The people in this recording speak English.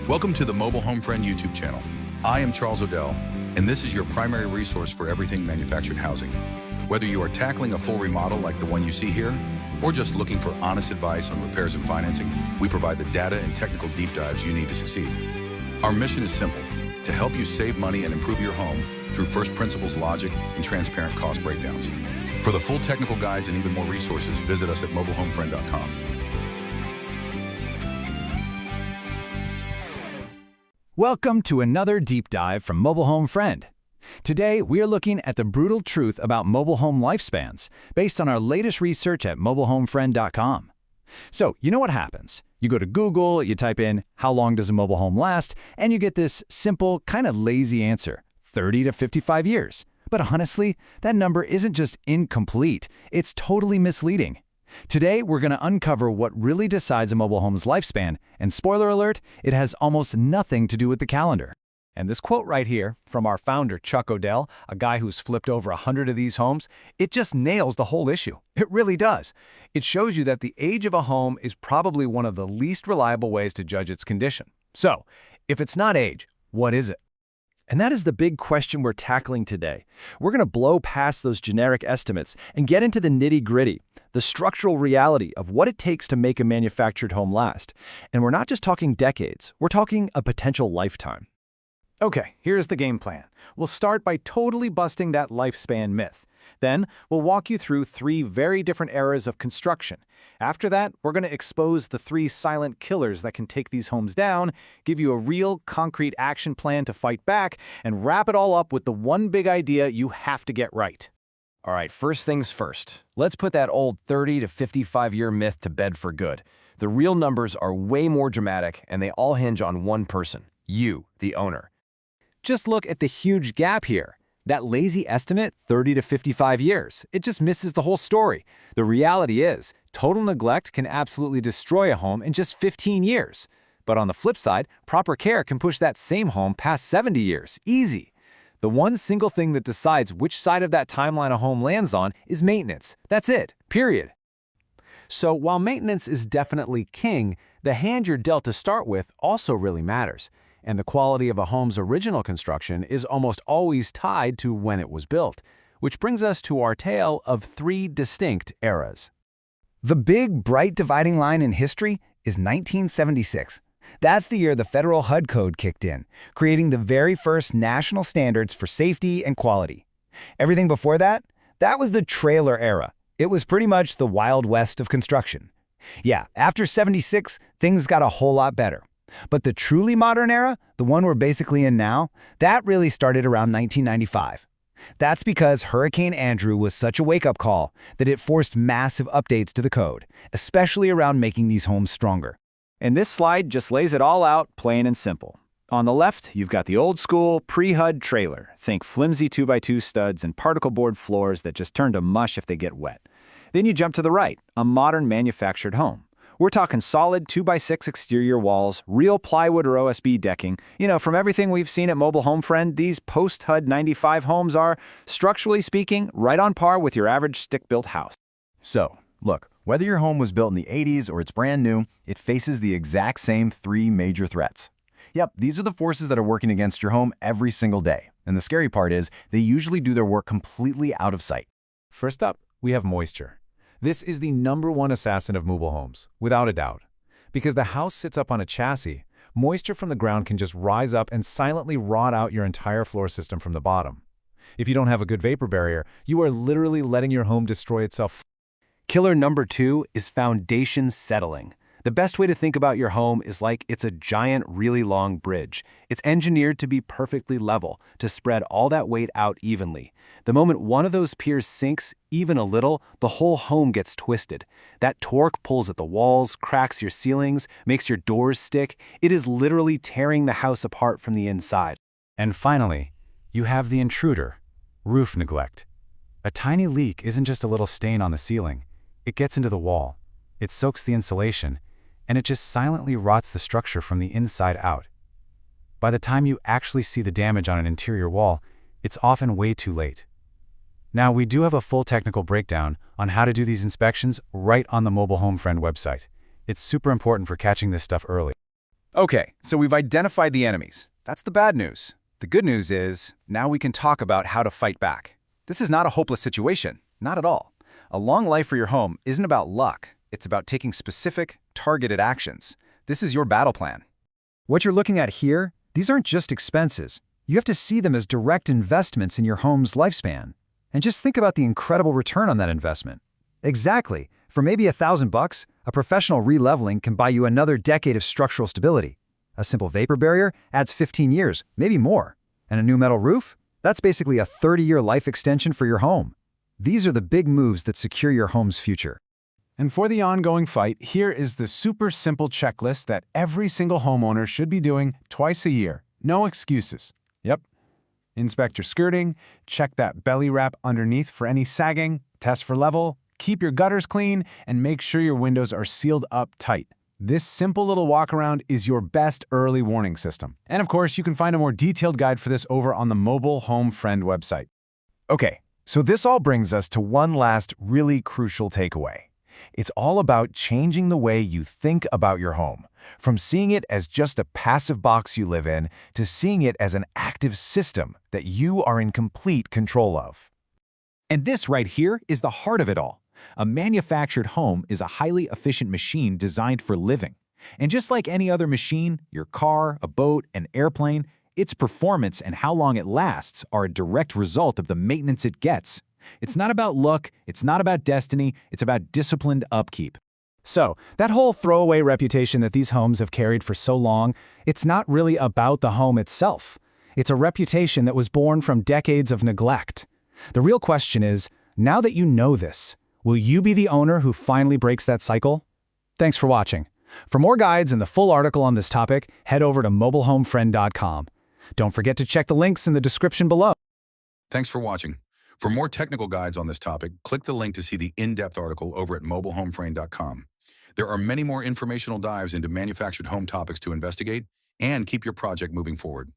Welcome to the Mobile Home Friend YouTube channel. I am Charles Odell, and this is your primary resource for everything manufactured housing. Whether you are tackling a full remodel like the one you see here, or just looking for honest advice on repairs and financing, we provide the data and technical deep dives you need to succeed. Our mission is simple: to help you save money and improve your home through first principles logic and transparent cost breakdowns. For the full technical guides and even more resources, visit us at mobilehomefriend.com. Welcome to another deep dive from Mobile Home Friend. Today, we are looking at the brutal truth about mobile home lifespans based on our latest research at mobilehomefriend.com. So, you know what happens? You go to Google, you type in, how long does a mobile home last? And you get this simple, kind of lazy answer, 30 to 55 years. But honestly, that number isn't just incomplete, it's totally misleading. Today, we're going to uncover what really decides a mobile home's lifespan, and spoiler alert, it has almost nothing to do with the calendar. And this quote right here, from our founder Chuck Odell, a guy who's flipped over 100 of these homes, it just nails the whole issue. It really does. It shows you that the age of a home is probably one of the least reliable ways to judge its condition. So, if it's not age, what is it? And that is the big question we're tackling today. We're going to blow past those generic estimates and get into the nitty-gritty, the structural reality of what it takes to make a manufactured home last. And we're not just talking decades, we're talking a potential lifetime. Okay, here's the game plan. We'll start by totally busting that lifespan myth. Then, we'll walk you through 3 very different eras of construction. After that, we're going to expose the 3 silent killers that can take these homes down, give you a real, concrete action plan to fight back, and wrap it all up with the one big idea you have to get right. All right, first things first. Let's put that old 30 to 55-year myth to bed for good. The real numbers are way more dramatic, and they all hinge on one person, you, the owner. Just look at the huge gap here. That lazy estimate, 30 to 55 years, it just misses the whole story. The reality is, total neglect can absolutely destroy a home in just 15 years. But on the flip side, proper care can push that same home past 70 years, easy. The one single thing that decides which side of that timeline a home lands on is maintenance. That's it, period. So while maintenance is definitely king, the hand you're dealt to start with also really matters. And the quality of a home's original construction is almost always tied to when it was built, which brings us to our tale of 3 distinct eras. The big, bright dividing line in history is 1976. That's the year the federal HUD code kicked in, creating the very first national standards for safety and quality. Everything before that, that was the trailer era. It was pretty much the Wild West of construction. Yeah, after 76, things got a whole lot better. But the truly modern era, the one we're basically in now, that really started around 1995. That's because Hurricane Andrew was such a wake-up call that it forced massive updates to the code, especially around making these homes stronger. And this slide just lays it all out, plain and simple. On the left, you've got the old-school, pre-HUD trailer. Think flimsy 2x2 studs and particle board floors that just turn to mush if they get wet. Then you jump to the right, a modern manufactured home. We're talking solid 2x6 exterior walls, real plywood or OSB decking. You know, from everything we've seen at Mobile Home Friend, these post-HUD 95 homes are, structurally speaking, right on par with your average stick-built house. So, look, whether your home was built in the 80s or it's brand new, it faces the exact same 3 major threats. Yep, these are the forces that are working against your home every single day. And the scary part is, they usually do their work completely out of sight. First up, we have moisture. This is the #1 assassin of mobile homes, without a doubt. Because the house sits up on a chassis, moisture from the ground can just rise up and silently rot out your entire floor system from the bottom. If you don't have a good vapor barrier, you are literally letting your home destroy itself. Killer number 2 is foundation settling. The best way to think about your home is like it's a giant, really long bridge. It's engineered to be perfectly level, to spread all that weight out evenly. The moment one of those piers sinks, even a little, the whole home gets twisted. That torque pulls at the walls, cracks your ceilings, makes your doors stick. It is literally tearing the house apart from the inside. And finally, you have the intruder, roof neglect. A tiny leak isn't just a little stain on the ceiling. It gets into the wall. It soaks the insulation, and it just silently rots the structure from the inside out. By the time you actually see the damage on an interior wall, it's often way too late. Now, we do have a full technical breakdown on how to do these inspections right on the Mobile Home Friend website. It's super important for catching this stuff early. Okay, so we've identified the enemies. That's the bad news. The good news is, now we can talk about how to fight back. This is not a hopeless situation, not at all. A long life for your home isn't about luck. It's about taking specific, targeted actions. This is your battle plan. What you're looking at here, these aren't just expenses. You have to see them as direct investments in your home's lifespan. And just think about the incredible return on that investment. Exactly. For maybe $1,000, a professional re-leveling can buy you another decade of structural stability. A simple vapor barrier adds 15 years, maybe more. And a new metal roof? That's basically a 30-year life extension for your home. These are the big moves that secure your home's future. And for the ongoing fight, here is the super simple checklist that every single homeowner should be doing twice a year. No excuses. Yep. Inspect your skirting, check that belly wrap underneath for any sagging, test for level, keep your gutters clean, and make sure your windows are sealed up tight. This simple little walk-around is your best early warning system. And of course, you can find a more detailed guide for this over on the Mobile Home Friend website. Okay, so this all brings us to one last really crucial takeaway. It's all about changing the way you think about your home, from seeing it as just a passive box you live in to seeing it as an active system that you are in complete control of. And this right here is the heart of it all. A manufactured home is a highly efficient machine designed for living. And just like any other machine, your car, a boat, an airplane, its performance and how long it lasts are a direct result of the maintenance it gets. It's not about luck, it's not about destiny, it's about disciplined upkeep. So, that whole throwaway reputation that these homes have carried for so long, it's not really about the home itself. It's a reputation that was born from decades of neglect. The real question is, now that you know this, will you be the owner who finally breaks that cycle? Thanks for watching. For more guides and the full article on this topic, head over to mobilehomefriend.com. Don't forget to check the links in the description below. Thanks for watching. For more technical guides on this topic, click the link to see the in-depth article over at mobilehomefriend.com. There are many more informational dives into manufactured home topics to investigate and keep your project moving forward.